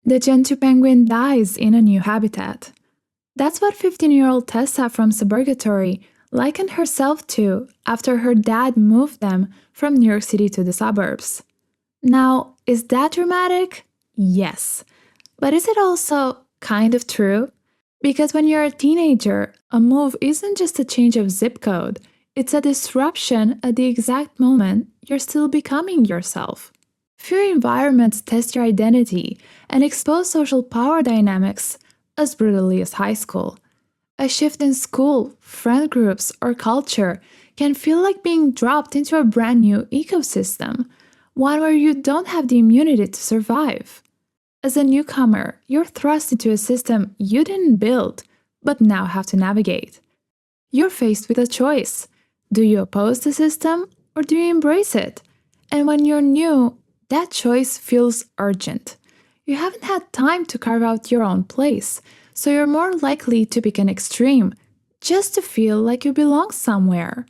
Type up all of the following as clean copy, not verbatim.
The gentoo penguin dies in a new habitat. That's what 15-year-old Tessa from Suburgatory likened herself to after her dad moved them from New York City to the suburbs. Now, is that dramatic? Yes. But is it also kind of true? Because when you're a teenager, a move isn't just a change of zip code, it's a disruption at the exact moment you're still becoming yourself. Few environments test your identity and expose social power dynamics as brutally as high school. A shift in school, friend groups, or culture can feel like being dropped into a brand new ecosystem, one where you don't have the immunity to survive. As a newcomer, you're thrust into a system you didn't build, but now have to navigate. You're faced with a choice. Do you oppose the system or do you embrace it? And when you're new, that choice feels urgent. You haven't had time to carve out your own place, so you're more likely to pick an extreme, just to feel like you belong somewhere.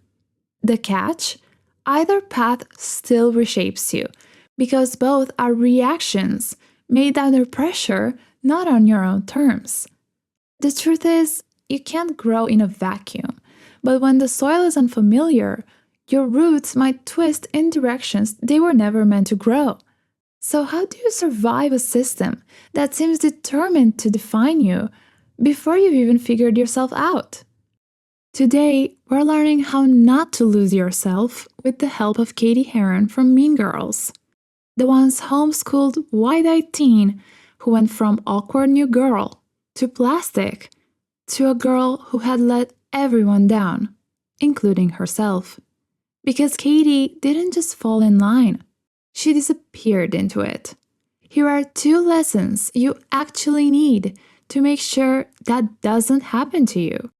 The catch? Either path still reshapes you, because both are reactions made under pressure, not on your own terms. The truth is, you can't grow in a vacuum, but when the soil is unfamiliar, your roots might twist in directions they were never meant to grow. So how do you survive a system that seems determined to define you before you've even figured yourself out? Today, we're learning how not to lose yourself with the help of Cady Heron from Mean Girls. The once homeschooled, wide-eyed teen who went from awkward new girl to plastic to a girl who had let everyone down, including herself. Because Cady didn't just fall in line, she disappeared into it. Here are 2 lessons you actually need to make sure that doesn't happen to you.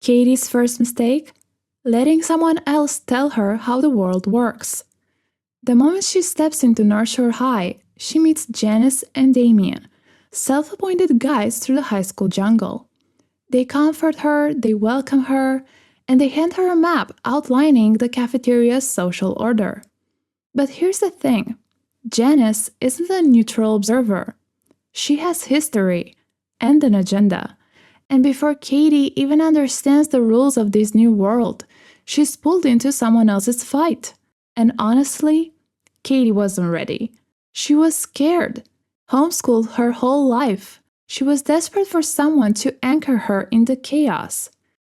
Cady's first mistake? Letting someone else tell her how the world works. The moment she steps into North Shore High, she meets Janis and Damian, self-appointed guides through the high school jungle. They comfort her, they welcome her, and they hand her a map outlining the cafeteria's social order. But here's the thing, Janis isn't a neutral observer. She has history and an agenda. And before Cady even understands the rules of this new world, she's pulled into someone else's fight. And honestly, Cady wasn't ready. She was scared. Homeschooled her whole life. She was desperate for someone to anchor her in the chaos.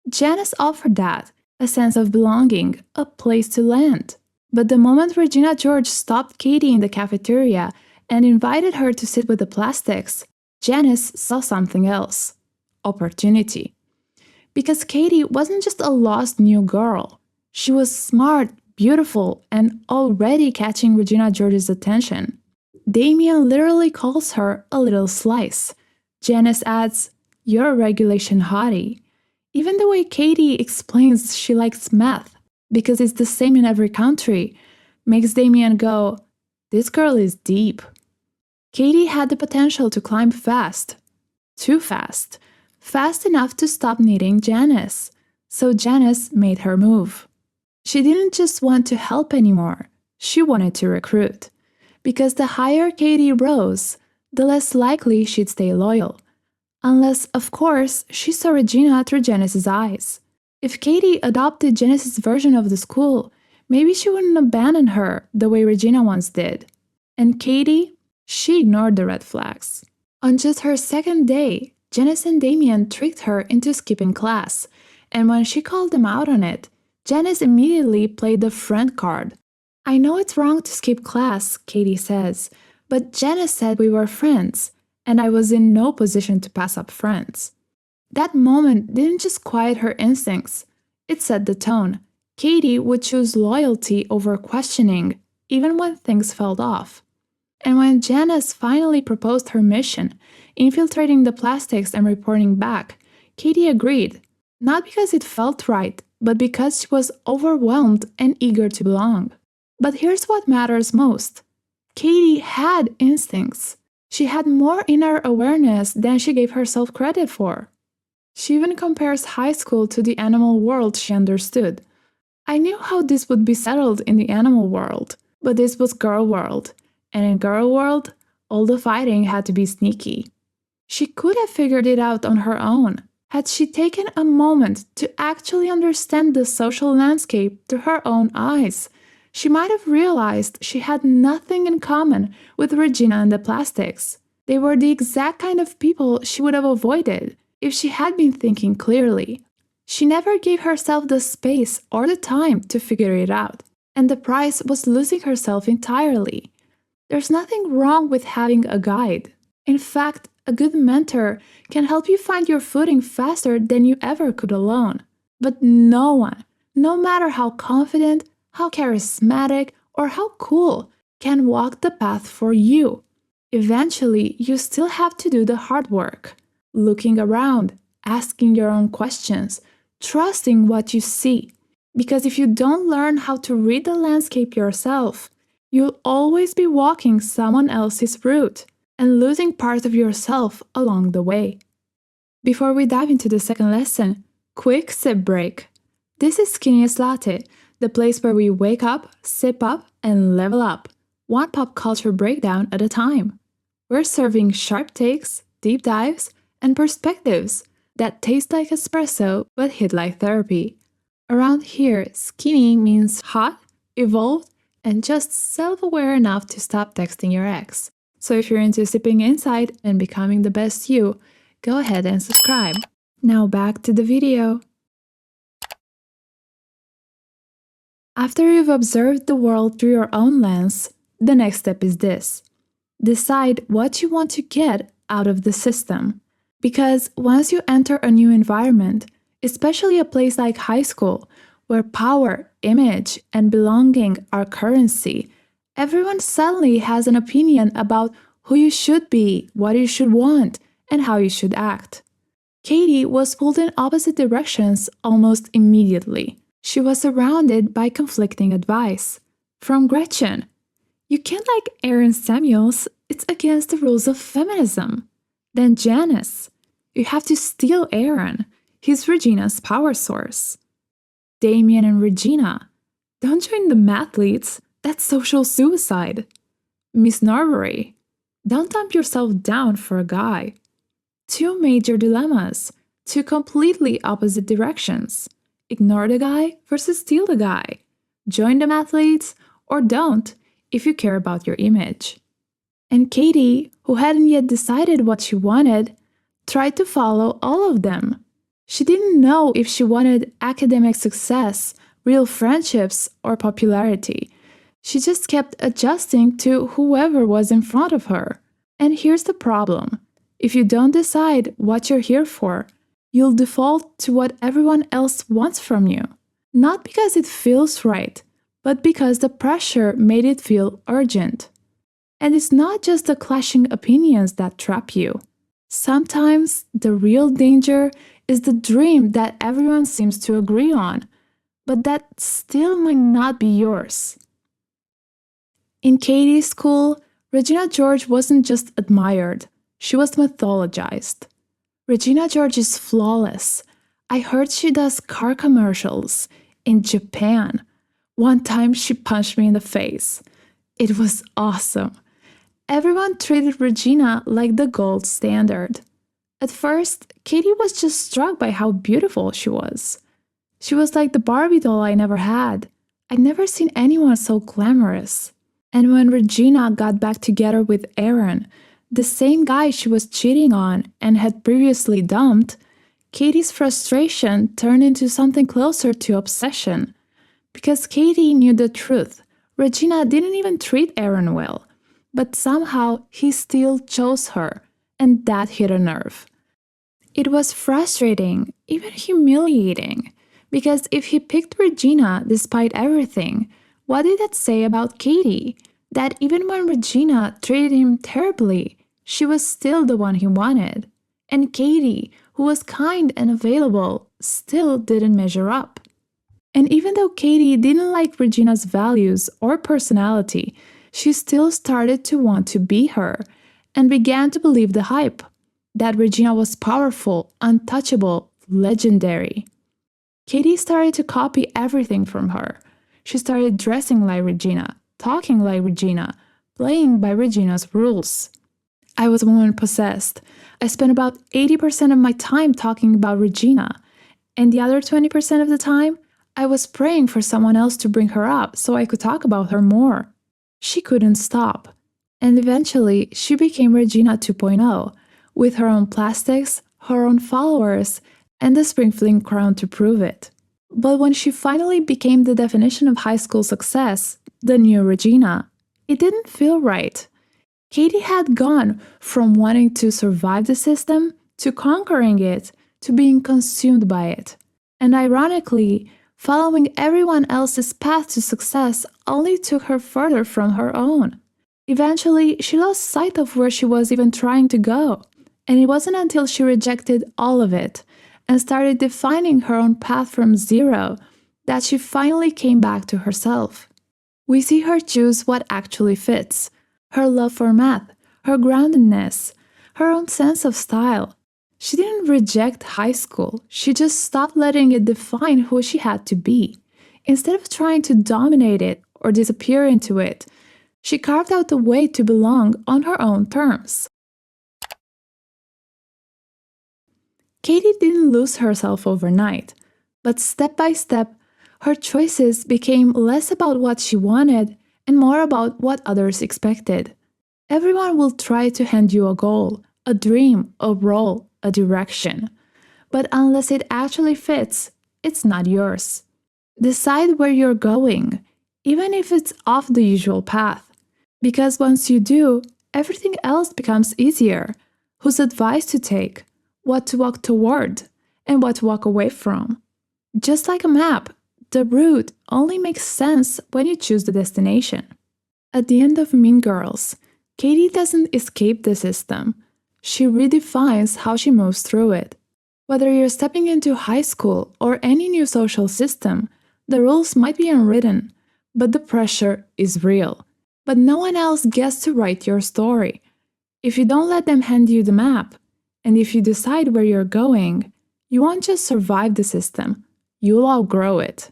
Janis offered that, a sense of belonging, a place to land. But the moment Regina George stopped Cady in the cafeteria and invited her to sit with the plastics, Janis saw something else. Opportunity. Because Cady wasn't just a lost new girl. She was smart, beautiful, and already catching Regina George's attention. Damian literally calls her a little slice. Janis adds, "You're a regulation hottie." Even the way Cady explains she likes math, because it's the same in every country, makes Damian go, "This girl is deep." Cady had the potential to climb fast. Too fast. Fast enough to stop needing Janis. So Janis made her move. She didn't just want to help anymore. She wanted to recruit. Because the higher Cady rose, the less likely she'd stay loyal. Unless, of course, she saw Regina through Janis's eyes. If Cady adopted Janis's version of the school, maybe she wouldn't abandon her the way Regina once did. And Cady? She ignored the red flags. On just her second day, Janis and Damian tricked her into skipping class, and when she called them out on it, Janis immediately played the friend card. "I know it's wrong to skip class," Cady says, "but Janis said we were friends, and I was in no position to pass up friends." That moment didn't just quiet her instincts, it set the tone. Cady would choose loyalty over questioning, even when things felt off. And when Janis finally proposed her mission, infiltrating the plastics and reporting back, Cady agreed, not because it felt right, but because she was overwhelmed and eager to belong. But here's what matters most. Cady had instincts. She had more inner awareness than she gave herself credit for. She even compares high school to the animal world she understood. "I knew how this would be settled in the animal world. But this was girl world, and in girl world, all the fighting had to be sneaky. She could have figured it out on her own, had she taken a moment to actually understand the social landscape through her own eyes. She might have realized she had nothing in common with Regina and the Plastics. They were the exact kind of people she would have avoided if she had been thinking clearly. She never gave herself the space or the time to figure it out, and the price was losing herself entirely. There's nothing wrong with having a guide. In fact, a good mentor can help you find your footing faster than you ever could alone. But no one, no matter how confident, how charismatic, or how cool, can walk the path for you. Eventually, you still have to do the hard work. Looking around, asking your own questions, trusting what you see. Because if you don't learn how to read the landscape yourself, you'll always be walking someone else's route and losing part of yourself along the way. Before we dive into the second lesson, quick sip break. This is Skinniest Latte, the place where we wake up, sip up, and level up, one pop culture breakdown at a time. We're serving sharp takes, deep dives, and perspectives that taste like espresso but hit like therapy. Around here, skinny means hot, evolved, and just self-aware enough to stop texting your ex. So if you're into sipping inside and becoming the best you, go ahead and subscribe. Now back to the video. After you've observed the world through your own lens, the next step is this. Decide what you want to get out of the system. Because once you enter a new environment, especially a place like high school, where power, image, and belonging are currency, everyone suddenly has an opinion about who you should be, what you should want, and how you should act. Cady was pulled in opposite directions almost immediately. She was surrounded by conflicting advice. From Gretchen, "You can't like Aaron Samuels, it's against the rules of feminism." Then Janis, "You have to steal Aaron, he's Regina's power source." Damian and Regina, "Don't join the mathletes, that's social suicide." Miss Norbury, "Don't dump yourself down for a guy." Two major dilemmas, two completely opposite directions. Ignore the guy versus steal the guy. Join the mathletes or don't if you care about your image. And Cady, who hadn't yet decided what she wanted, tried to follow all of them. She didn't know if she wanted academic success, real friendships, or popularity. She just kept adjusting to whoever was in front of her. And here's the problem. If you don't decide what you're here for, you'll default to what everyone else wants from you. Not because it feels right, but because the pressure made it feel urgent. And it's not just the clashing opinions that trap you. Sometimes the real danger is the dream that everyone seems to agree on, but that still might not be yours. In Cady's school, Regina George wasn't just admired, she was mythologized. Regina George is flawless. I heard she does car commercials in Japan. One time she punched me in the face. It was awesome. Everyone treated Regina like the gold standard. At first, Cady was just struck by how beautiful she was. She was like the Barbie doll I never had. I'd never seen anyone so glamorous. And when Regina got back together with Aaron, the same guy she was cheating on and had previously dumped, Cady's frustration turned into something closer to obsession. Because Cady knew the truth, Regina didn't even treat Aaron well. But somehow he still chose her, and that hit a nerve. It was frustrating, even humiliating, because if he picked Regina despite everything, what did that say about Cady? That even when Regina treated him terribly, she was still the one he wanted. And Cady, who was kind and available, still didn't measure up. And even though Cady didn't like Regina's values or personality, she still started to want to be her and began to believe the hype that Regina was powerful, untouchable, legendary. Cady started to copy everything from her. She started dressing like Regina, talking like Regina, playing by Regina's rules. I was woman-possessed. I spent about 80% of my time talking about Regina, and the other 20% of the time, I was praying for someone else to bring her up so I could talk about her more. She couldn't stop. And eventually, she became Regina 2.0, with her own plastics, her own followers, and the spring-fling crown to prove it. But when she finally became the definition of high school success, the new Regina, it didn't feel right. Cady had gone from wanting to survive the system to conquering it to being consumed by it. And ironically, following everyone else's path to success only took her further from her own. Eventually, she lost sight of where she was even trying to go. And it wasn't until she rejected all of it and started defining her own path from zero that she finally came back to herself. We see her choose what actually fits: her love for math, her groundedness, her own sense of style. She didn't reject high school, she just stopped letting it define who she had to be. Instead of trying to dominate it or disappear into it, she carved out a way to belong on her own terms. Cady didn't lose herself overnight, but step by step, her choices became less about what she wanted and more about what others expected. Everyone will try to hand you a goal, a dream, a role, a direction. But unless it actually fits, it's not yours. Decide where you're going, even if it's off the usual path. Because once you do, everything else becomes easier. Whose advice to take, what to walk toward, and what to walk away from. Just like a map, the route only makes sense when you choose the destination. At the end of Mean Girls, Cady doesn't escape the system. She redefines how she moves through it. Whether you're stepping into high school or any new social system, the rules might be unwritten, but the pressure is real. But no one else gets to write your story. If you don't let them hand you the map, and if you decide where you're going, you won't just survive the system, you'll outgrow it.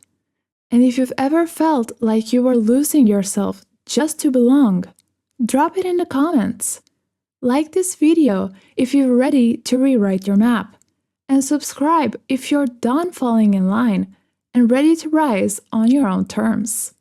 And if you've ever felt like you were losing yourself just to belong, drop it in the comments. Like this video if you're ready to rewrite your map, and subscribe if you're done falling in line and ready to rise on your own terms.